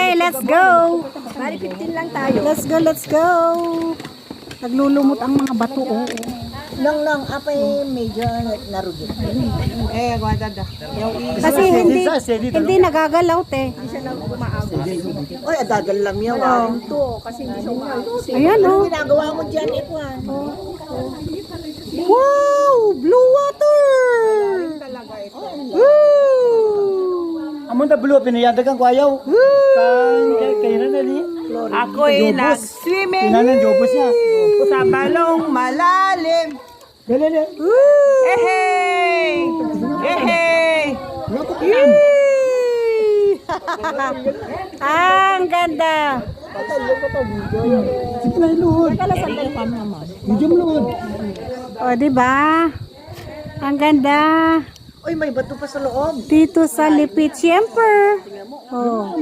Okay, let's go. Bali 15 lang tayo. Let's go, let's go. Naglulumot ang mga bato. Oh. Nang apay medyo narugit. Guadada. Kasi hindi nagagalaw, te. Hindi siya nang umaabot. Oy, adagal lang yan. To, kasi hindi siya umaabot. Ayan, oh. Ginagawa mo dyan, Ekwan. Wow! Blue water! Talaga ito. Woo! Amon na blue, pinayadagan ko ayaw. Kaya na nali. Ako'y nag-swimming Pinanan jobos niya. sa balong malalim. Dali. Ehey! Ehey! Ang ganda. Sige na iluhod. Medyo maluhod. O, diba? Ang ganda. Uy, may bato pa sa loob. Dito sa Lipit Chamber. Oh.